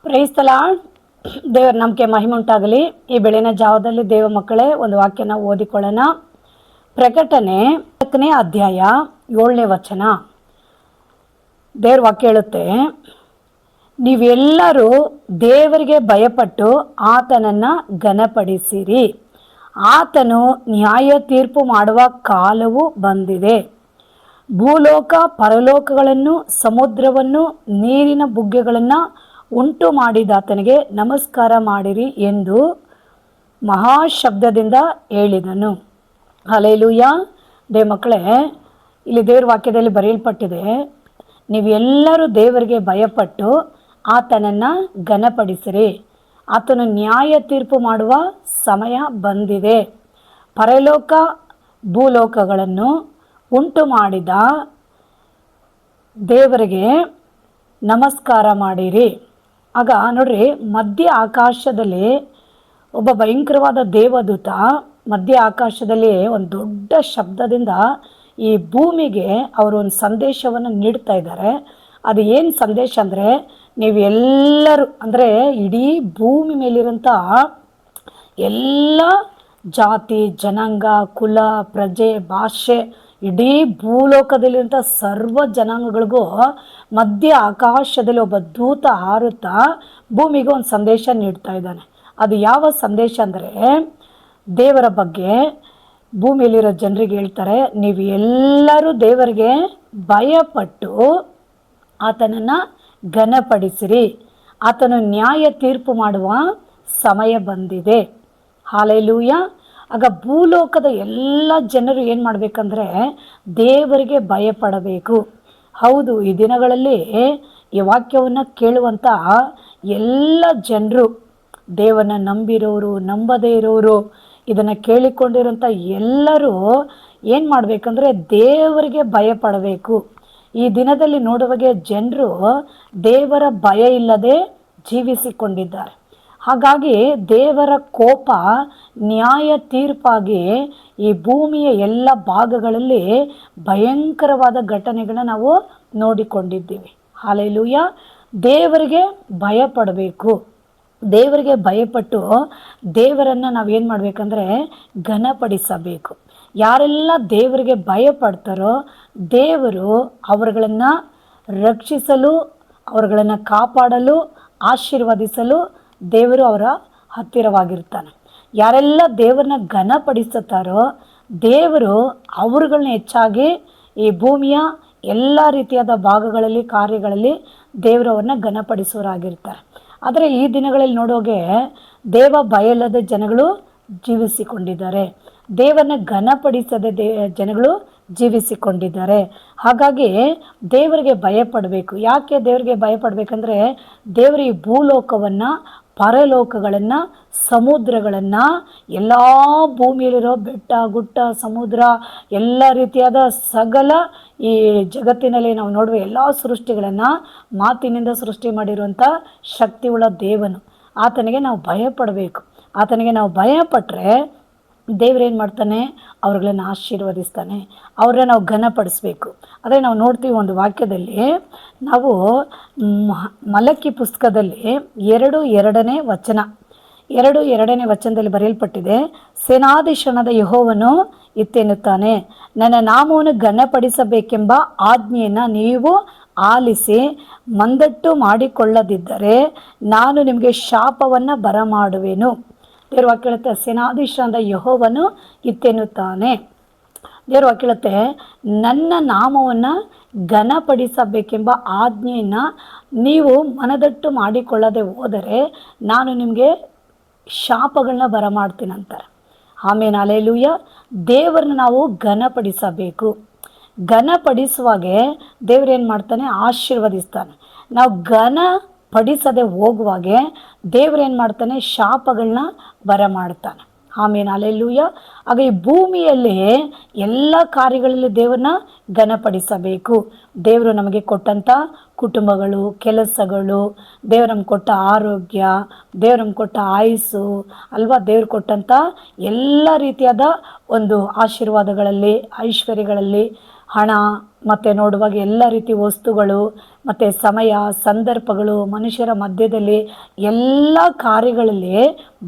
Praise the lord. ದೇವರ ನಂಬಿಕೆ ಮಹಿಮೆ ಉಂಟಾಗಲಿ. ಈ ಬೆಳಗಿನ ಜಾವದಲ್ಲಿ ದೇವ ಮಕ್ಕಳೇ ಒಂದು ವಾಕ್ಯನ ಓದಿಕೊಳ್ಳೋಣ. ಪ್ರಕಟಣೆ 4ನೇ ಅಧ್ಯಾಯ 7ನೇ ವಚನ. ದೇವ್ರ ವಾಕ್ಯ ಹೇಳುತ್ತೆ, ನೀವೆಲ್ಲರೂ ದೇವರಿಗೆ ಭಯಪಟ್ಟು ಆತನನ್ನು ಘನಪಡಿಸಿರಿ. ಆತನು ನ್ಯಾಯ ತೀರ್ಪು ಮಾಡುವ ಕಾಲವು ಬಂದಿದೆ. ಭೂಲೋಕ ಪರಲೋಕಗಳನ್ನು, ಸಮುದ್ರವನ್ನು, ನೀರಿನ ಬುಗ್ಗೆಗಳನ್ನು ಉಂಟು ಮಾಡಿದಾತನಿಗೆ ನಮಸ್ಕಾರ ಮಾಡಿರಿ ಎಂದು ಮಹಾಶಬ್ದದಿಂದ ಹೇಳಿದನು. ಹಲ್ಲೆಲೂಯಾ. ದೇವ ಮಕ್ಕಳೇ, ಇಲ್ಲಿ ದೇವ್ರ ವಾಕ್ಯದಲ್ಲಿ ಬರೆಯಲ್ಪಟ್ಟಿದೆ, ನೀವೆಲ್ಲರೂ ದೇವರಿಗೆ ಭಯಪಟ್ಟು ಆತನನ್ನು ಘನಪಡಿಸಿರಿ. ಆತನು ನ್ಯಾಯ ತೀರ್ಪು ಮಾಡುವ ಸಮಯ ಬಂದಿದೆ. ಪರಲೋಕ ಭೂಲೋಕಗಳನ್ನು ಉಂಟು ಮಾಡಿದ ದೇವರಿಗೆ ನಮಸ್ಕಾರ ಮಾಡಿರಿ. ಆಗ ನೋಡ್ರಿ, ಮಧ್ಯ ಆಕಾಶದಲ್ಲಿ ಒಬ್ಬ ಭಯಂಕರವಾದ ದೇವದೂತ ಮಧ್ಯ ಆಕಾಶದಲ್ಲಿ ಒಂದು ದೊಡ್ಡ ಶಬ್ದದಿಂದ ಈ ಭೂಮಿಗೆ ಅವರು ಒಂದು ಸಂದೇಶವನ್ನು ನೀಡ್ತಾ ಇದ್ದಾರೆ. ಅದು ಏನು ಸಂದೇಶ ಅಂದರೆ, ನೀವೆಲ್ಲರೂ ಅಂದರೆ ಇಡೀ ಭೂಮಿ ಮೇಲಿರೋಂಥ ಎಲ್ಲ ಜಾತಿ, ಜನಾಂಗ, ಕುಲ, ಪ್ರಜೆ, ಭಾಷೆ, ಇಡೀ ಭೂಲೋಕದಲ್ಲಿರುವಂಥ ಸರ್ವ ಜನಾಂಗಗಳಿಗೂ ಮಧ್ಯ ಆಕಾಶದಲ್ಲಿ ಒಬ್ಬ ದೂತ ಹಾರುತ್ತಾ ಭೂಮಿಗೆ ಒಂದು ಸಂದೇಶ ನೀಡ್ತಾ ಇದ್ದಾನೆ. ಅದು ಯಾವ ಸಂದೇಶ ಅಂದರೆ, ದೇವರ ಬಗ್ಗೆ ಭೂಮಿಯಲ್ಲಿರೋ ಜನರಿಗೆ ಹೇಳ್ತಾರೆ, ನೀವು ಎಲ್ಲರೂ ದೇವರಿಗೆ ಭಯಪಟ್ಟು ಆತನನ್ನು ಘನಪಡಿಸಿರಿ. ಆತನು ನ್ಯಾಯ ತೀರ್ಪು ಮಾಡುವ ಸಮಯ ಬಂದಿದೆ. ಹಲ್ಲೆಲೂಯಾ. ಆಗ ಭೂಲೋಕದ ಎಲ್ಲ ಜನರು ಏನು ಮಾಡಬೇಕಂದ್ರೆ ದೇವರಿಗೆ ಭಯಪಡಬೇಕು. ಹೌದು, ಈ ದಿನಗಳಲ್ಲಿ ಈ ವಾಕ್ಯವನ್ನು ಕೇಳುವಂಥ ಎಲ್ಲ ಜನರು, ದೇವರನ್ನ ನಂಬಿರೋರು, ನಂಬದೇ ಇರೋರು, ಇದನ್ನು ಕೇಳಿಕೊಂಡಿರೋಂಥ ಎಲ್ಲರೂ ಏನು ಮಾಡಬೇಕಂದ್ರೆ ದೇವರಿಗೆ ಭಯಪಡಬೇಕು. ಈ ದಿನದಲ್ಲಿ ನೋಡುವಾಗೆ ಜನರು ದೇವರ ಭಯ ಇಲ್ಲದೆ ಜೀವಿಸಿಕೊಂಡಿದ್ದಾರೆ. ಹಾಗಾಗಿ ದೇವರ ಕೋಪ ನ್ಯಾಯ ತೀರ್ಪಾಗಿ ಈ ಭೂಮಿಯ ಎಲ್ಲ ಭಾಗಗಳಲ್ಲಿ ಭಯಂಕರವಾದ ಘಟನೆಗಳನ್ನ ನಾವು ನೋಡಿಕೊಂಡಿದ್ದೀವಿ. ಹಲ್ಲೆಲೂಯಾ. ದೇವರಿಗೆ ಭಯಪಡಬೇಕು. ದೇವರಿಗೆ ಭಯಪಟ್ಟು ದೇವರನ್ನು ನಾವೇನು ಮಾಡಬೇಕಂದ್ರೆ ಘನಪಡಿಸಬೇಕು. ಯಾರೆಲ್ಲ ದೇವರಿಗೆ ಭಯಪಡ್ತಾರೋ ದೇವರು ಅವರುಗಳನ್ನು ರಕ್ಷಿಸಲು, ಅವರುಗಳನ್ನು ಕಾಪಾಡಲು, ಆಶೀರ್ವದಿಸಲು ದೇವರು ಅವರ ಹತ್ತಿರವಾಗಿರ್ತಾನೆ. ಯಾರೆಲ್ಲ ದೇವರನ್ನ ಘನಪಡಿಸುತ್ತಾರೋ ದೇವರು ಅವರುಗಳನ್ನ ಹೆಚ್ಚಾಗಿ ಈ ಭೂಮಿಯ ಎಲ್ಲ ರೀತಿಯಾದ ಭಾಗಗಳಲ್ಲಿ, ಕಾರ್ಯಗಳಲ್ಲಿ ದೇವರು ಅವ್ರನ್ನ ಘನಪಡಿಸೋರಾಗಿರ್ತಾರೆ. ಆದರೆ ಈ ದಿನಗಳಲ್ಲಿ ನೋಡೋಗೆ ದೇವ ಭಯ ಇಲ್ಲದ ಜನಗಳು ಜೀವಿಸಿಕೊಂಡಿದ್ದಾರೆ. ದೇವರನ್ನ ಘನಪಡಿಸದ ಜನಗಳು ಜೀವಿಸಿಕೊಂಡಿದ್ದಾರೆ. ಹಾಗಾಗಿ ದೇವರಿಗೆ ಭಯಪಡಬೇಕು. ಯಾಕೆ ದೇವರಿಗೆ ಭಯಪಡಬೇಕಂದ್ರೆ, ದೇವರು ಈ ಭೂಲೋಕವನ್ನು, ಪರಲೋಕಗಳನ್ನು, ಸಮುದ್ರಗಳನ್ನು, ಎಲ್ಲ ಭೂಮಿಯಲ್ಲಿರೋ ಬೆಟ್ಟ, ಗುಡ್ಡ, ಸಮುದ್ರ, ಎಲ್ಲ ರೀತಿಯಾದ ಸಕಲ ಈ ಜಗತ್ತಿನಲ್ಲಿ ನಾವು ನೋಡುವ ಎಲ್ಲ ಸೃಷ್ಟಿಗಳನ್ನು ಮಾತಿನಿಂದ ಸೃಷ್ಟಿ ಮಾಡಿರುವಂಥ ಶಕ್ತಿಯುಳ್ಳ ದೇವನು. ಆತನಿಗೆ ನಾವು ಭಯಪಡಬೇಕು. ಆತನಿಗೆ ನಾವು ಭಯಪಟ್ಟರೆ ದೇವರೇನು ಮಾಡ್ತಾನೆ, ಅವ್ರುಗಳನ್ನು ಆಶೀರ್ವದಿಸ್ತಾನೆ. ಅವ್ರನ್ನ ನಾವು ಘನಪಡಿಸ್ಬೇಕು. ಅದೇ ನಾವು ನೋಡ್ತೀವಿ ಒಂದು ವಾಕ್ಯದಲ್ಲಿ, ನಾವು ಮಲಕಿ ಪುಸ್ತಕದಲ್ಲಿ 2:2ನೇ ವಚನ, 2:2ನೇ ವಚನದಲ್ಲಿ ಬರೆಯಲ್ಪಟ್ಟಿದೆ, ಸೇನಾಧೀಶನಾದ ಯೆಹೋವನು ಇತ್ತೆನ್ನುತ್ತಾನೆ, ನನ್ನ ನಾಮವನ್ನು ಘನಪಡಿಸಬೇಕೆಂಬ ಆಜ್ಞೆಯನ್ನು ನೀವು ಆಲಿಸಿ ಮಂದಟ್ಟು ಮಾಡಿಕೊಳ್ಳದಿದ್ದರೆ ನಾನು ನಿಮಗೆ ಶಾಪವನ್ನು ಬರಮಾಡುವೆನು. ದೇವ್ರ ವಾಕ್ಯ ಹೇಳುತ್ತೆ, ಸೇನಾಧೀಶನಾದ ಯೆಹೋವನು ಇತ್ತೆನ್ನುತ್ತಾನೆ. ದೇವ್ರ ವಾಕ್ಯ ಹೇಳುತ್ತೆ, ನನ್ನ ನಾಮವನ್ನು ಘನಪಡಿಸಬೇಕೆಂಬ ಆಜ್ಞೆಯನ್ನು ನೀವು ಮನದಟ್ಟು ಮಾಡಿಕೊಳ್ಳದೆ ಹೋದರೆ ನಾನು ನಿಮಗೆ ಶಾಪಗಳನ್ನ ಬರಮಾಡ್ತೀನಿ ಅಂತಾರೆ. ಆಮೇಲೆ ಹಲ್ಲೆಲೂಯಾ. ದೇವರನ್ನ ನಾವು ಘನಪಡಿಸಬೇಕು. ಘನಪಡಿಸುವಾಗೆ ದೇವ್ರೇನು ಮಾಡ್ತಾನೆ, ಆಶೀರ್ವದಿಸ್ತಾನೆ. ನಾವು ಘನಪಡಿಸದೆ ಹೋಗುವಾಗೆ ದೇವ್ರೇನು ಮಾಡ್ತಾನೆ, ಶಾಪಗಳನ್ನ ಬರಮಾಡ್ತಾನೆ. ಆಮೇಲೆ ಹಲ್ಲೆಲೂಯಾ. ಆಗ ಈ ಭೂಮಿಯಲ್ಲಿ ಎಲ್ಲ ಕಾರ್ಯಗಳಲ್ಲಿ ದೇವರನ್ನ ಘನಪಡಿಸಬೇಕು. ದೇವರು ನಮಗೆ ಕೊಟ್ಟಂಥ ಕುಟುಂಬಗಳು, ಕೆಲಸಗಳು, ದೇವರು ನಮ್ಗೆ ಕೊಟ್ಟ ಆರೋಗ್ಯ, ದೇವರು ನಮ್ಗೆ ಕೊಟ್ಟ ಆಯುಸ್ಸು ಅಲ್ವಾ, ದೇವ್ರು ಕೊಟ್ಟಂಥ ಎಲ್ಲ ರೀತಿಯಾದ ಒಂದು ಆಶೀರ್ವಾದಗಳಲ್ಲಿ, ಐಶ್ವರ್ಯಗಳಲ್ಲಿ ಹಣ ಮತ್ತು ನೋಡುವಾಗ ಎಲ್ಲ ರೀತಿ ವಸ್ತುಗಳು ಮತ್ತು ಸಮಯ ಸಂದರ್ಭಗಳು ಮನುಷ್ಯರ ಮಧ್ಯದಲ್ಲಿ ಎಲ್ಲ ಕಾರ್ಯಗಳಲ್ಲಿ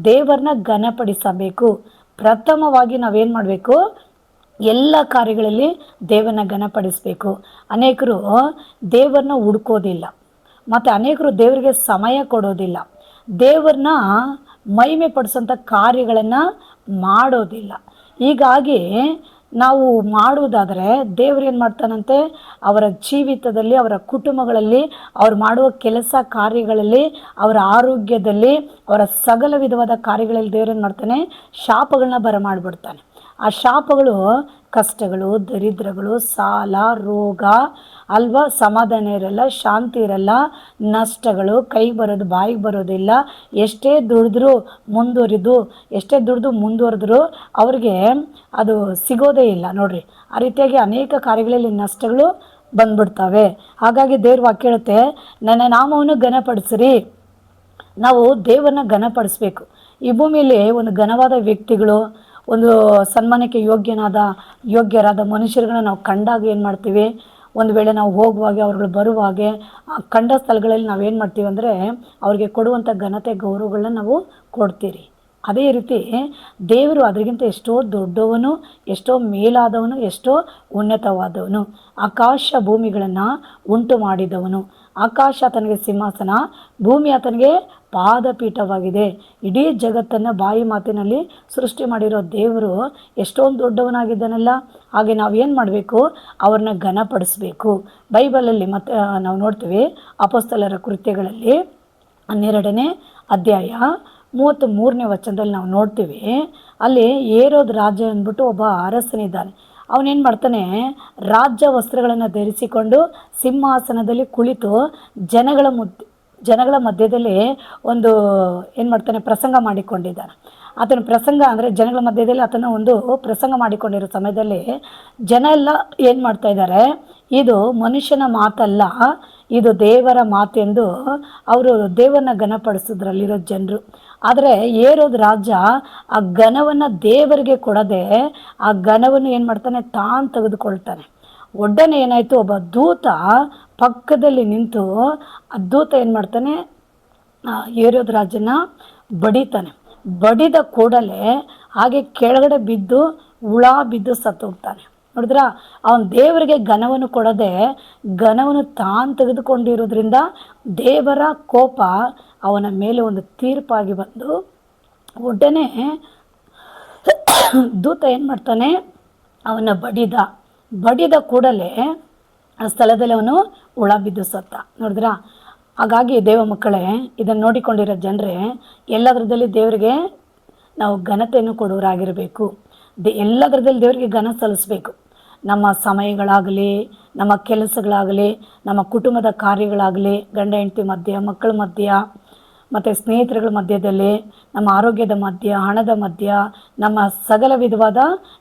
ದೇವರನ್ನ ಘನಪಡಿಸಬೇಕು. ಪ್ರಥಮವಾಗಿ ನಾವೇನು ಮಾಡಬೇಕು? ಎಲ್ಲ ಕಾರ್ಯಗಳಲ್ಲಿ ದೇವರನ್ನ ಘನಪಡಿಸಬೇಕು. ಅನೇಕರು ದೇವರನ್ನ ಹುಡ್ಕೋದಿಲ್ಲ, ಮತ್ತು ಅನೇಕರು ದೇವರಿಗೆ ಸಮಯ ಕೊಡೋದಿಲ್ಲ, ದೇವರನ್ನ ಮಹಿಮೆ ಪಡಿಸೋಂಥ ಕಾರ್ಯಗಳನ್ನು ಮಾಡೋದಿಲ್ಲ. ಹೀಗಾಗಿ ನಾವು ಮಾಡುವುದಾದರೆ ದೇವರು ಏನು ಮಾಡ್ತಾನಂತೆ, ಅವರ ಜೀವಿತದಲ್ಲಿ, ಅವರ ಕುಟುಂಬಗಳಲ್ಲಿ, ಅವ್ರು ಮಾಡುವ ಕೆಲಸ ಕಾರ್ಯಗಳಲ್ಲಿ, ಅವರ ಆರೋಗ್ಯದಲ್ಲಿ, ಅವರ ಸಕಲ ವಿಧವಾದ ಕಾರ್ಯಗಳಲ್ಲಿ ದೇವರೇನು ಮಾಡ್ತಾನೆ? ಶಾಪಗಳನ್ನ ಬರಮಾಡ್ಬಿಡ್ತಾನೆ. ಆ ಶಾಪಗಳು ಕಷ್ಟಗಳು, ದರಿದ್ರಗಳು, ಸಾಲ, ರೋಗ ಅಲ್ವಾ, ಸಮಾಧಾನ ಇರಲ್ಲ, ಶಾಂತಿ ಇರಲ್ಲ, ನಷ್ಟಗಳು, ಕೈ ಬರೋದು ಬಾಯಿಗೆ ಬರೋದಿಲ್ಲ. ಎಷ್ಟೇ ದುಡಿದ್ರೂ ಎಷ್ಟೇ ಮುಂದುವರೆದ್ರೂ ಅವ್ರಿಗೆ ಅದು ಸಿಗೋದೇ ಇಲ್ಲ ನೋಡ್ರಿ. ಆ ರೀತಿಯಾಗಿ ಅನೇಕ ಕಾರ್ಯಗಳಲ್ಲಿ ನಷ್ಟಗಳು ಬಂದ್ಬಿಡ್ತವೆ. ಹಾಗಾಗಿ ದೇವ್ರ ವಾಕ್ಯ ಹೇಳುತ್ತೆ, ನನ್ನ ನಾಮವನ್ನು ಘನಪಡಿಸಿರಿ. ನಾವು ದೇವರನ್ನ ಘನಪಡಿಸ್ಬೇಕು. ಈ ಭೂಮಿಯಲ್ಲಿ ಒಂದು ಘನವಾದ ವ್ಯಕ್ತಿಗಳು, ಒಂದು ಸನ್ಮಾನಕ್ಕೆ ಯೋಗ್ಯರಾದ ಮನುಷ್ಯರುಗಳನ್ನ ನಾವು ಕಂಡಾಗ ಏನು ಮಾಡ್ತೀವಿ? ಒಂದು ವೇಳೆ ನಾವು ಹೋಗುವಾಗ, ಅವ್ರುಗಳು ಬರುವಾಗೆ ಕಂಡ ಸ್ಥಳಗಳಲ್ಲಿ ನಾವೇನು ಮಾಡ್ತೀವಿ ಅಂದರೆ ಅವ್ರಿಗೆ ಕೊಡುವಂಥ ಘನತೆ ಗೌರವಗಳನ್ನ ನಾವು ಕೊಡ್ತೀರಿ. ಅದೇ ರೀತಿ ದೇವರು ಅದರಿಗಿಂತ ಎಷ್ಟೋ ದೊಡ್ಡವನು, ಎಷ್ಟೋ ಮೇಲಾದವನು, ಎಷ್ಟೋ ಉನ್ನತವಾದವನು. ಆಕಾಶ ಭೂಮಿಗಳನ್ನು ಉಂಟು ಮಾಡಿದವನು. ಆಕಾಶ ಆತನಿಗೆ ಸಿಂಹಾಸನ, ಭೂಮಿ ಆತನಿಗೆ ಪಾದಪೀಠವಾಗಿದೆ. ಇಡೀ ಜಗತ್ತನ್ನು ಬಾಯಿ ಮಾತಿನಲ್ಲಿ ಸೃಷ್ಟಿ ಮಾಡಿರೋ ದೇವರು ಎಷ್ಟೊಂದು ದೊಡ್ಡವನಾಗಿದ್ದಾನಲ್ಲ. ಹಾಗೆ ನಾವೇನು ಮಾಡಬೇಕು? ಅವ್ರನ್ನ ಘನಪಡಿಸ್ಬೇಕು. ಬೈಬಲಲ್ಲಿ ಮತ್ತೆ ನಾವು ನೋಡ್ತೀವಿ, ಅಪೊಸ್ತಲರ ಕೃತ್ಯಗಳಲ್ಲಿ 12ನೇ ಅಧ್ಯಾಯ 33ನೇ ವಚನದಲ್ಲಿ ನಾವು ನೋಡ್ತೀವಿ. ಅಲ್ಲಿ ಹೇರೋದ್ ರಾಜ ಅಂದ್ಬಿಟ್ಟು ಒಬ್ಬ ಅರಸನಿದ್ದಾನೆ. ಅವನೇನು ಮಾಡ್ತಾನೆ? ರಾಜ್ಯ ವಸ್ತ್ರಗಳನ್ನು ಧರಿಸಿಕೊಂಡು ಸಿಂಹಾಸನದಲ್ಲಿ ಕುಳಿತು ಜನಗಳ ಮಧ್ಯದಲ್ಲಿ ಒಂದು ಏನು ಮಾಡ್ತಾನೆ? ಪ್ರಸಂಗ ಮಾಡಿಕೊಂಡಿದ್ದಾನೆ. ಆತನ ಪ್ರಸಂಗ ಅಂದರೆ ಜನಗಳ ಮಧ್ಯದಲ್ಲಿ ಆತನ ಒಂದು ಪ್ರಸಂಗ ಮಾಡಿಕೊಂಡಿರೋ ಸಮಯದಲ್ಲಿ ಜನ ಎಲ್ಲ ಏನು ಮಾಡ್ತಾ ಇದ್ದಾರೆ? ಇದು ಮನುಷ್ಯನ ಮಾತಲ್ಲ, ಇದು ದೇವರ ಮಾತೆಂದು ಅವರು ದೇವರನ್ನ ಘನಪಡಿಸೋದ್ರಲ್ಲಿರೋ ಜನರು. ಆದರೆ ಹೇರೋದ್ ರಾಜ ಆ ಘನವನ್ನು ದೇವರಿಗೆ ಕೊಡದೆ ಆ ಘನವನ್ನು ಏನು ಮಾಡ್ತಾನೆ? ತಾನು ತೆಗೆದುಕೊಳ್ತಾನೆ. ಒಡ್ಡನೆ ಏನಾಯಿತು? ಒಬ್ಬ ದೂತ ಪಕ್ಕದಲ್ಲಿ ನಿಂತು ಆ ದೂತ ಏನು ಮಾಡ್ತಾನೆ? ಹೇರೋದ್ ರಾಜನ ಬಡಿತಾನೆ. ಬಡಿದ ಕೂಡಲೇ ಹಾಗೆ ಕೆಳಗಡೆ ಬಿದ್ದು ಸತ್ತು ಹೋಗ್ತಾನೆ. ನೋಡಿದ್ರ, ಅವನು ದೇವರಿಗೆ ಘನವನ್ನು ಕೊಡದೆ ಘನವನ್ನು ತಾನು ತೆಗೆದುಕೊಂಡಿರೋದ್ರಿಂದ ದೇವರ ಕೋಪ ಅವನ ಮೇಲೆ ಒಂದು ತೀರ್ಪಾಗಿ ಬಂದು ಒಡ್ಡನೆ ದೂತ ಏನು ಮಾಡ್ತಾನೆ? ಅವನ ಬಡಿದ ಕೂಡಲೇ ಆ ಸ್ಥಳದಲ್ಲಿ ಅವನು ಬಿದ್ದು ಸತ್ತ. ನೋಡಿದ್ರ, ಹಾಗಾಗಿ ದೇವ ಮಕ್ಕಳೇ, ಇದನ್ನು ನೋಡಿಕೊಂಡಿರೋ ಜನರೇ, ಎಲ್ಲದರದಲ್ಲಿ ದೇವರಿಗೆ ನಾವು ಘನತೆಯನ್ನು ಕೊಡೋರಾಗಿರಬೇಕು. ಎಲ್ಲದರದಲ್ಲಿ ದೇವರಿಗೆ ಘನ ಸಲ್ಲಿಸಬೇಕು. ನಮ್ಮ ಸಮಯಗಳಾಗಲಿ, ನಮ್ಮ ಕೆಲಸಗಳಾಗಲಿ, ನಮ್ಮ ಕುಟುಂಬದ ಕಾರ್ಯಗಳಾಗಲಿ, ಗಂಡ ಹೆಂಡತಿ ಮಧ್ಯ, ಮಕ್ಕಳ ಮಧ್ಯ, ಮತ್ತು ಸ್ನೇಹಿತರುಗಳ ಮಧ್ಯದಲ್ಲಿ, ನಮ್ಮ ಆರೋಗ್ಯದ ಮಧ್ಯ, ಹಣದ ಮಧ್ಯ, ನಮ್ಮ ಸಕಲ ವಿಧವಾದ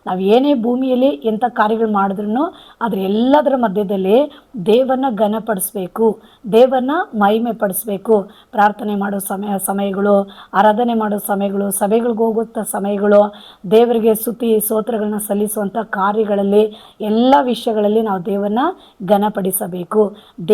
ನಾವು ಏನೇ ಭೂಮಿಯಲ್ಲಿ ಎಂಥ ಕಾರ್ಯಗಳು ಮಾಡಿದ್ರೂ ಅದ್ರ ಎಲ್ಲದರ ಮಧ್ಯದಲ್ಲಿ ದೇವರನ್ನ ಘನಪಡಿಸ್ಬೇಕು, ದೇವರನ್ನ ಮಹಿಮೆ ಪಡಿಸ್ಬೇಕು. ಪ್ರಾರ್ಥನೆ ಮಾಡೋ ಸಮಯಗಳು, ಆರಾಧನೆ ಮಾಡೋ ಸಮಯಗಳು, ಸಭೆಗಳಿಗೆ ಹೋಗುವಂಥ ಸಮಯಗಳು, ದೇವರಿಗೆ ಸ್ತುತಿ ಸ್ತೋತ್ರಗಳನ್ನ ಸಲ್ಲಿಸುವಂಥ ಕಾರ್ಯಗಳಲ್ಲಿ ಎಲ್ಲ ವಿಷಯಗಳಲ್ಲಿ ನಾವು ದೇವರನ್ನ ಘನಪಡಿಸಬೇಕು.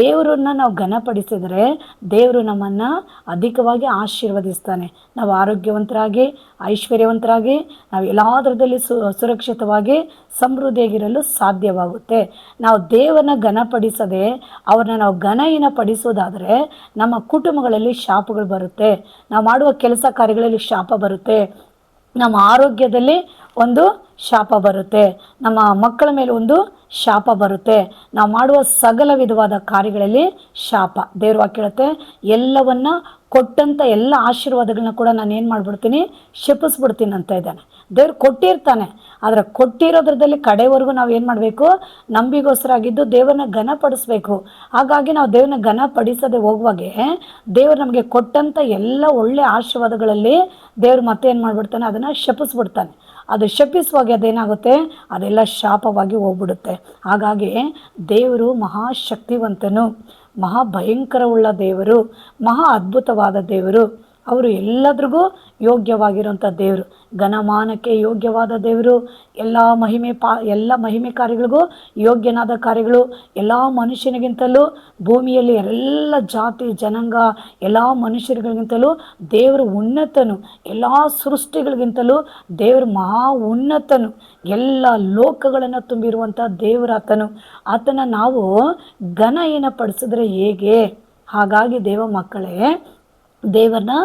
ದೇವರನ್ನ ನಾವು ಘನಪಡಿಸಿದರೆ ದೇವರು ನಮ್ಮನ್ನು ಅಧಿಕವಾಗಿ ಆಶೀರ್ವದಿಸ್ತಾನೆ. ನಾವು ಆರೋಗ್ಯವಂತರಾಗಿ, ಐಶ್ವರ್ಯವಂತರಾಗಿ, ನಾವು ಎಲ್ಲದರದಲ್ಲಿ ಸುರಕ್ಷಿತವಾಗಿ ಸಮೃದ್ಧಿಯಾಗಿರಲು ಸಾಧ್ಯವಾಗುತ್ತೆ. ನಾವು ದೇವರನ್ನ ಘನಪಡಿಸದೆ ಅವ್ರನ್ನ ನಾವು ಘನಹೀನ ಪಡಿಸೋದಾದರೆ ನಮ್ಮ ಕುಟುಂಬಗಳಲ್ಲಿ ಶಾಪಗಳು ಬರುತ್ತೆ. ನಾವು ಮಾಡುವ ಕೆಲಸ ಕಾರ್ಯಗಳಲ್ಲಿ ಶಾಪ ಬರುತ್ತೆ. ನಮ್ಮ ಆರೋಗ್ಯದಲ್ಲಿ ಒಂದು ಶಾಪ ಬರುತ್ತೆ. ನಮ್ಮ ಮಕ್ಕಳ ಮೇಲೆ ಒಂದು ಶಾಪ ಬರುತ್ತೆ. ನಾವು ಮಾಡುವ ಸಕಲ ವಿಧವಾದ ಕಾರ್ಯಗಳಲ್ಲಿ ಶಾಪ. ದೇವ್ರ ವಾಕ್ಯ ಹೇಳುತ್ತೆ, ಎಲ್ಲವನ್ನ ಕೊಟ್ಟಂಥ ಎಲ್ಲ ಆಶೀರ್ವಾದಗಳನ್ನ ಕೂಡ ನಾನು ಏನು ಮಾಡಿಬಿಡ್ತೀನಿ? ಶಪಿಸ್ಬಿಡ್ತೀನಿ ಅಂತ ಇದ್ದಾನೆ. ದೇವ್ರು ಕೊಟ್ಟಿರ್ತಾನೆ, ಆದರೆ ಕೊಟ್ಟಿರೋದ್ರದಲ್ಲಿ ಕಡೆವರೆಗೂ ನಾವು ಏನು ಮಾಡಬೇಕು? ನಂಬಿಗೋಸ್ಕರಾಗಿದ್ದು ದೇವರನ್ನ ಘನಪಡಿಸ್ಬೇಕು. ಹಾಗಾಗಿ ನಾವು ದೇವ್ರನ್ನ ಘನಪಡಿಸದೆ ಹೋಗುವಾಗೆ ದೇವ್ರು ನಮಗೆ ಕೊಟ್ಟಂಥ ಎಲ್ಲ ಒಳ್ಳೆ ಆಶೀರ್ವಾದಗಳಲ್ಲಿ ದೇವ್ರು ಮತ್ತೆ ಏನು ಮಾಡಿಬಿಡ್ತಾನೆ? ಅದನ್ನು ಶಪಿಸ್ಬಿಡ್ತಾನೆ. ಅದು ಶಪಿಸುವಾಗ ಅದೇನಾಗುತ್ತೆ? ಅದೆಲ್ಲ ಶಾಪವಾಗಿ ಹೋಗ್ಬಿಡುತ್ತೆ. ಹಾಗಾಗಿ ದೇವರು ಮಹಾಶಕ್ತಿವಂತನು, ಮಹಾಭಯಂಕರವುಳ್ಳ ದೇವರು, ಮಹಾ ಅದ್ಭುತವಾದ ದೇವರು. ಅವರು ಎಲ್ಲದ್ರಿಗೂ ಯೋಗ್ಯವಾಗಿರುವಂಥ ದೇವರು, ಘನಮಾನಕ್ಕೆ ಯೋಗ್ಯವಾದ ದೇವರು, ಎಲ್ಲ ಮಹಿಮೆ ಕಾರ್ಯಗಳಿಗೂ ಯೋಗ್ಯನಾದ ಕಾರ್ಯಗಳು. ಎಲ್ಲ ಮನುಷ್ಯನಿಗಿಂತಲೂ ಭೂಮಿಯಲ್ಲಿ ಎಲ್ಲ ಜಾತಿ ಜನಾಂಗ ಎಲ್ಲ ಮನುಷ್ಯರುಗಳಿಗಿಂತಲೂ ದೇವರು ಉನ್ನತನು, ಎಲ್ಲ ಸೃಷ್ಟಿಗಳಿಗಿಂತಲೂ ದೇವರು ಮಹಾ ಉನ್ನತನು, ಎಲ್ಲ ಲೋಕಗಳನ್ನು ತುಂಬಿರುವಂಥ ದೇವರಾತನು. ಆತನ ನಾವು ಘನಹೀನಪಡಿಸಿದ್ರೆ ಹೇಗೆ? ಹಾಗಾಗಿ ದೇವ ಮಕ್ಕಳೇ, ದೇವರನ್ನ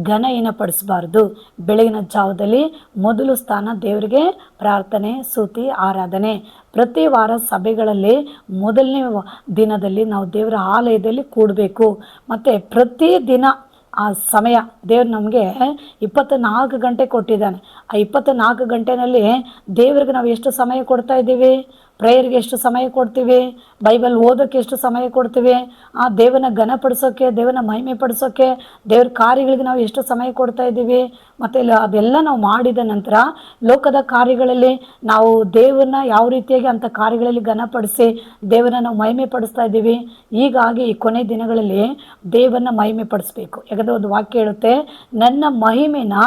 ಘನಹೀನಪಡಿಸಬಾರ್ದು. ಬೆಳಗಿನ ಜಾವದಲ್ಲಿ ಮೊದಲು ಸ್ಥಾನ ದೇವರಿಗೆ ಪ್ರಾರ್ಥನೆ, ಸ್ತುತಿ, ಆರಾಧನೆ. ಪ್ರತಿ ವಾರ ಸಭೆಗಳಲ್ಲಿ ಮೊದಲನೇ ದಿನದಲ್ಲಿ ನಾವು ದೇವರ ಆಲಯದಲ್ಲಿ ಕೂಡಬೇಕು. ಮತ್ತು ಪ್ರತಿ ದಿನ ಆ ಸಮಯ ದೇವ್ರು ನಮಗೆ 24 ಗಂಟೆ ಕೊಟ್ಟಿದ್ದಾನೆ. ಆ 24 ಗಂಟೆನಲ್ಲಿ ದೇವ್ರಿಗೆ ನಾವು ಎಷ್ಟು ಸಮಯ ಕೊಡ್ತಾ ಇದ್ದೀವಿ? ಪ್ರೇಯರ್ಗೆ ಎಷ್ಟು ಸಮಯ ಕೊಡ್ತೀವಿ? ಬೈಬಲ್ ಓದೋಕ್ಕೆ ಎಷ್ಟು ಸಮಯ ಕೊಡ್ತೀವಿ? ಆ ದೇವನ ಘನಪಡಿಸೋಕ್ಕೆ, ದೇವನ ಮಹಿಮೆ ಪಡಿಸೋಕ್ಕೆ, ದೇವ್ರ ಕಾರ್ಯಗಳಿಗೆ ನಾವು ಎಷ್ಟು ಸಮಯ ಕೊಡ್ತಾ ಇದ್ದೀವಿ? ಮತ್ತು ಅದೆಲ್ಲ ನಾವು ಮಾಡಿದ ನಂತರ ಲೋಕದ ಕಾರ್ಯಗಳಲ್ಲಿ ನಾವು ದೇವರನ್ನ ಯಾವ ರೀತಿಯಾಗಿ ಅಂಥ ಕಾರ್ಯಗಳಲ್ಲಿ ಘನಪಡಿಸಿ ದೇವರನ್ನ ನಾವು ಮಹಿಮೆ ಪಡಿಸ್ತಾ ಇದ್ದೀವಿ. ಹೀಗಾಗಿ ಈ ಕೊನೆ ದಿನಗಳಲ್ಲಿ ದೇವರನ್ನ ಮಹಿಮೆ ಪಡಿಸ್ಬೇಕು. ಯಾಕಂದರೆ ಒಂದು ವಾಕ್ಯ ಹೇಳುತ್ತೆ, ನನ್ನ ಮಹಿಮೆನ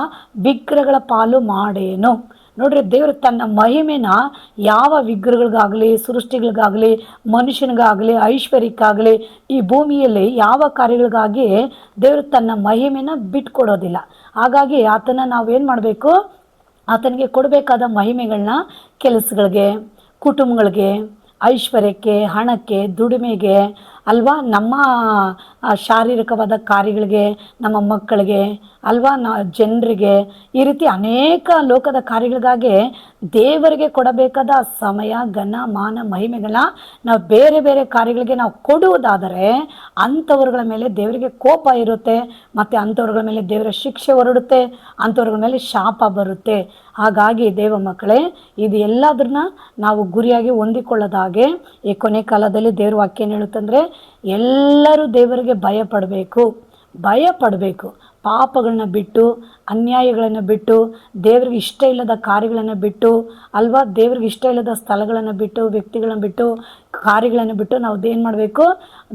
ವಿಗ್ರಹಗಳ ಪಾಲು ಮಾಡೇನು. ನೋಡ್ರಿ, ದೇವರು ತನ್ನ ಮಹಿಮೆನ ಯಾವ ವಿಗ್ರಹಗಳಿಗಾಗಲಿ, ಸೃಷ್ಟಿಗಳಿಗಾಗಲಿ, ಮನುಷ್ಯನಿಗಾಗಲಿ, ಐಶ್ವರ್ಯಕ್ಕಾಗಲಿ, ಈ ಭೂಮಿಯಲ್ಲಿ ಯಾವ ಕಾರ್ಯಗಳಿಗಾಗಿ ದೇವರು ತನ್ನ ಮಹಿಮೆನ ಬಿಟ್ಕೊಡೋದಿಲ್ಲ. ಹಾಗಾಗಿ ಆತನ ನಾವೇನು ಮಾಡಬೇಕು? ಆತನಿಗೆ ಕೊಡಬೇಕಾದ ಮಹಿಮೆಗಳನ್ನ ಕೆಲಸಗಳಿಗೆ, ಕುಟುಂಬಗಳಿಗೆ, ಐಶ್ವರ್ಯಕ್ಕೆ, ಹಣಕ್ಕೆ, ದುಡಿಮೆಗೆ ಅಲ್ವಾ, ನಮ್ಮ ಶಾರೀರಿಕವಾದ ಕಾರ್ಯಗಳಿಗೆ, ನಮ್ಮ ಮಕ್ಕಳಿಗೆ ಅಲ್ವಾ, ಜನರಿಗೆ, ಈ ರೀತಿ ಅನೇಕ ಲೋಕದ ಕಾರ್ಯಗಳಿಗಾಗಿ ದೇವರಿಗೆ ಕೊಡಬೇಕಾದ ಸಮಯ, ಘನ, ಮಾನ, ಮಹಿಮೆಗಳನ್ನ ನಾವು ಬೇರೆ ಬೇರೆ ಕಾರ್ಯಗಳಿಗೆ ನಾವು ಕೊಡುವುದಾದರೆ ಅಂಥವ್ರಗಳ ಮೇಲೆ ದೇವರಿಗೆ ಕೋಪ ಇರುತ್ತೆ. ಮತ್ತು ಅಂಥವ್ರಗಳ ಮೇಲೆ ದೇವರ ಶಿಕ್ಷೆ ಹೊರಡುತ್ತೆ, ಅಂಥವ್ರಗಳ ಮೇಲೆ ಶಾಪ ಬರುತ್ತೆ. ಹಾಗಾಗಿ ದೇವ ಮಕ್ಕಳೇ, ಇದು ಎಲ್ಲದನ್ನ ನಾವು ಗುರಿಯಾಗಿ ಹೊಂದಿಕೊಳ್ಳೋದಾಗೆ ಈ ಕೊನೆ ಕಾಲದಲ್ಲಿ ದೇವ್ರ ವಾಕ್ಯ ಏನು ಹೇಳುತ್ತಂದರೆ, ಎಲ್ಲರೂ ದೇವರಿಗೆ ಭಯಪಡಬೇಕು. ಪಾಪಗಳನ್ನ ಬಿಟ್ಟು, ಅನ್ಯಾಯಗಳನ್ನು ಬಿಟ್ಟು, ದೇವರಿಗೆ ಇಷ್ಟ ಇಲ್ಲದ ಕಾರ್ಯಗಳನ್ನು ಬಿಟ್ಟು ಅಲ್ವಾ, ದೇವ್ರಿಗೆ ಇಷ್ಟ ಇಲ್ಲದ ಸ್ಥಳಗಳನ್ನು ಬಿಟ್ಟು, ವ್ಯಕ್ತಿಗಳನ್ನ ಬಿಟ್ಟು, ಕಾರ್ಯಗಳನ್ನು ಬಿಟ್ಟು ನಾವು ಏನು ಮಾಡಬೇಕು?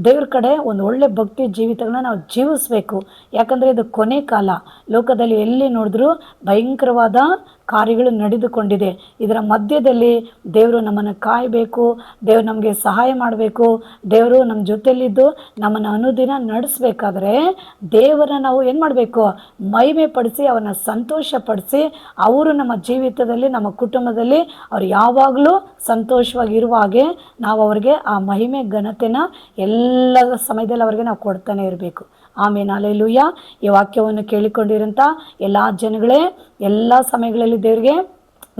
ದೇವ್ರ ಕಡೆ ಒಂದು ಒಳ್ಳೆ ಭಕ್ತಿ ಜೀವಿತಗಳನ್ನ ನಾವು ಜೀವಿಸಬೇಕು. ಯಾಕಂದರೆ ಇದು ಕೊನೆ ಕಾಲ. ಲೋಕದಲ್ಲಿ ಎಲ್ಲಿ ನೋಡಿದ್ರೂ ಭಯಂಕರವಾದ ಕಾರ್ಯಗಳು ನಡೆದುಕೊಂಡಿದೆ. ಇದರ ಮಧ್ಯದಲ್ಲಿ ದೇವರು ನಮ್ಮನ್ನು ಕಾಯಬೇಕು, ದೇವರು ನಮಗೆ ಸಹಾಯ ಮಾಡಬೇಕು, ದೇವರು ನಮ್ಮ ಜೊತೆಯಲ್ಲಿದ್ದು ನಮ್ಮನ್ನು ಅನುದಿನ ನಡೆಸಬೇಕಾದ್ರೆ ದೇವರನ್ನ ನಾವು ಏನು ಮಾಡಬೇಕು? ಮಹಿಮೆ ಪಡಿಸಿ, ಅವನ್ನ ಸಂತೋಷಪಡಿಸಿ, ಅವರು ನಮ್ಮ ಜೀವಿತದಲ್ಲಿ, ನಮ್ಮ ಕುಟುಂಬದಲ್ಲಿ ಅವ್ರು ಯಾವಾಗಲೂ ಸಂತೋಷವಾಗಿರುವ ಹಾಗೆ ನಾವು ಅವ್ರಿಗೆ ಆ ಮಹಿಮೆ ಘನತೆನ ಎಲ್ಲ ಸಮಯದಲ್ಲಿ ಅವ್ರಿಗೆ ನಾವು ಕೊಡ್ತಾನೆ ಇರಬೇಕು. ಆಮೇಲೆ ಹಲ್ಲೆಲೂಯಾ. ಈ ವಾಕ್ಯವನ್ನು ಕೇಳಿಕೊಂಡಿರೋಂಥ ಎಲ್ಲ ಜನಗಳೇ ಎಲ್ಲ ಸಮಯಗಳಲ್ಲಿ ದೇವರಿಗೆ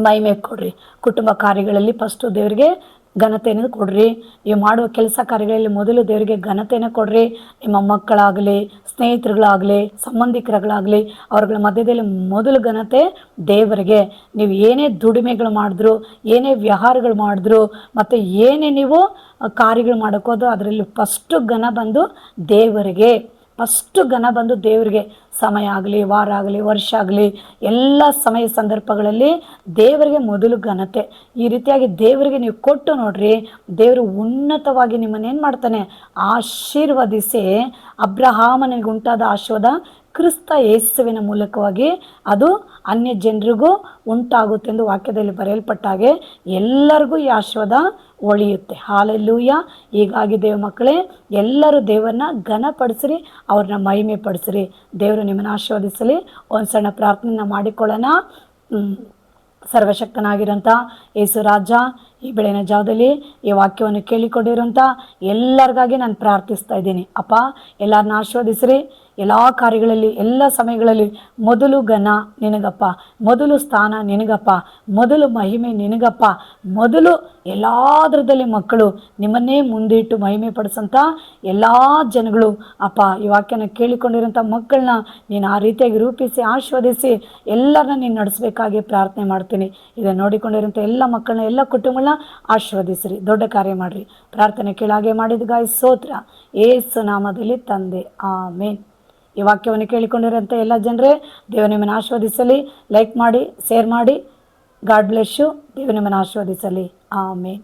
ಮಹಿಮೆ ಕೊಡ್ರಿ. ಕುಟುಂಬ ಕಾರ್ಯಗಳಲ್ಲಿ ಫಸ್ಟು ದೇವರಿಗೆ ಘನತೆಯನ್ನು ಕೊಡ್ರಿ. ನೀವು ಮಾಡುವ ಕೆಲಸ ಕಾರ್ಯಗಳಲ್ಲಿ ಮೊದಲು ದೇವರಿಗೆ ಘನತೆಯನ್ನು ಕೊಡ್ರಿ. ನಿಮ್ಮ ಮಕ್ಕಳಾಗಲಿ, ಸ್ನೇಹಿತರುಗಳಾಗಲಿ, ಸಂಬಂಧಿಕರುಗಳಾಗಲಿ, ಅವ್ರಗಳ ಮಧ್ಯದಲ್ಲಿ ಮೊದಲು ಘನತೆ ದೇವರಿಗೆ. ನೀವು ಏನೇ ದುಡಿಮೆಗಳು ಮಾಡಿದ್ರು, ಏನೇ ವ್ಯವಹಾರಗಳು ಮಾಡಿದ್ರು, ಮತ್ತು ಏನೇ ನೀವು ಕಾರ್ಯಗಳು ಮಾಡೋಕ್ಕೋದು ಅದರಲ್ಲಿ ಫಸ್ಟು ಘನ ಬಂದು ದೇವರಿಗೆ. ಸಮಯ ಆಗಲಿ, ವಾರ ಆಗಲಿ, ವರ್ಷ ಆಗಲಿ, ಎಲ್ಲ ಸಮಯ ಸಂದರ್ಭಗಳಲ್ಲಿ ದೇವರಿಗೆ ಮೊದಲು ಘನತೆ. ಈ ರೀತಿಯಾಗಿ ದೇವರಿಗೆ ನೀವು ಕೊಟ್ಟು ನೋಡ್ರಿ, ದೇವರು ಉನ್ನತವಾಗಿ ನಿಮ್ಮನ್ನೇನು ಮಾಡ್ತಾನೆ? ಆಶೀರ್ವದಿಸಿ, ಅಬ್ರಹಾಮನಿಗೆ ಉಂಟಾದ ಆಶೀರ್ವಾದ ಕ್ರಿಸ್ತ ಯೇಸುವಿನ ಮೂಲಕವಾಗಿ ಅದು ಅನ್ಯ ಜನರಿಗೂ ಉಂಟಾಗುತ್ತೆಂದು ವಾಕ್ಯದಲ್ಲಿ ಬರೆಯಲ್ಪಟ್ಟಾಗೆ ಎಲ್ಲರಿಗೂ ಈ ಆಶೀರ್ವಾದ ಒಳಿಯುತ್ತೆ. ಹಲ್ಲೆಲೂಯಾ. ಹೀಗಾಗಿ ದೇವ ಮಕ್ಕಳೇ, ಎಲ್ಲರೂ ದೇವರನ್ನ ಘನಪಡಿಸ್ರಿ, ಅವ್ರನ್ನ ಮಹಿಮೆ ಪಡಿಸ್ರಿ. ದೇವರು ನಿಮ್ಮನ್ನು ಆಶೀರ್ವದಿಸಲಿ. ಒಂದು ಸಣ್ಣ ಪ್ರಾರ್ಥನೆಯನ್ನು ಮಾಡಿಕೊಳ್ಳೋಣ. ಸರ್ವಶಕ್ತನಾಗಿರೋಂಥ ಯೇಸು ರಾಜ, ಈ ಬೆಳಗಿನ ಜಾವದಲ್ಲಿ ಈ ವಾಕ್ಯವನ್ನು ಕೇಳಿಕೊಂಡಿರೋಂಥ ಎಲ್ಲರಿಗಾಗಿ ನಾನು ಪ್ರಾರ್ಥಿಸ್ತಾ ಇದ್ದೀನಿ. ಅಪ್ಪ, ಎಲ್ಲರನ್ನ ಆಶೀರ್ವದಿಸ್ರಿ. ಎಲ್ಲ ಕಾರ್ಯಗಳಲ್ಲಿ, ಎಲ್ಲ ಸಮಯಗಳಲ್ಲಿ ಮೊದಲು ಘನ ನಿನಗಪ್ಪ, ಮೊದಲು ಸ್ಥಾನ ನಿನಗಪ್ಪ, ಮೊದಲು ಮಹಿಮೆ ನಿನಗಪ್ಪ, ಮೊದಲು ಎಲ್ಲದರದಲ್ಲಿ ಮಕ್ಕಳು ನಿಮ್ಮನ್ನೇ ಮುಂದಿಟ್ಟು ಮಹಿಮೆ ಪಡಿಸೋಂಥ ಎಲ್ಲ ಜನಗಳು ಅಪ್ಪ, ಈ ವಾಕ್ಯನ ಕೇಳಿಕೊಂಡಿರೋಂಥ ಮಕ್ಕಳನ್ನ ನೀನು ಆ ರೀತಿಯಾಗಿ ರೂಪಿಸಿ ಆಶೀರ್ವದಿಸಿ ಎಲ್ಲರನ್ನ ನೀನು ನಡೆಸಬೇಕಾಗಿ ಪ್ರಾರ್ಥನೆ ಮಾಡ್ತೀನಿ. ಇದನ್ನು ನೋಡಿಕೊಂಡಿರೋಂಥ ಎಲ್ಲ ಮಕ್ಕಳನ್ನ, ಎಲ್ಲ ಕುಟುಂಬಗಳನ್ನ ಆಶೀರ್ವದಿಸ್ರಿ, ದೊಡ್ಡ ಕಾರ್ಯ ಮಾಡಿರಿ. ಪ್ರಾರ್ಥನೆ ಕೇಳಾಗೆ ಮಾಡಿದ ಸ್ತೋತ್ರ, ಯೇಸು ನಾಮದಲ್ಲಿ ತಂದೆ, ಆಮೇನ್. ಈ ವಾಕ್ಯವನ್ನು ಕೇಳಿಕೊಂಡಿರೋಂಥ ಎಲ್ಲ ಜನರೇ, ದೇವರು ನಿಮ್ಮನ್ನು ಆಶೀರ್ವದಿಸಲಿ. ಲೈಕ್ ಮಾಡಿ, ಶೇರ್ ಮಾಡಿ. God bless you. ದೇವರು ನಿಮ್ಮನ್ನು ಆಶೀರ್ವದಿಸಲಿ. ಆಮೇನ್.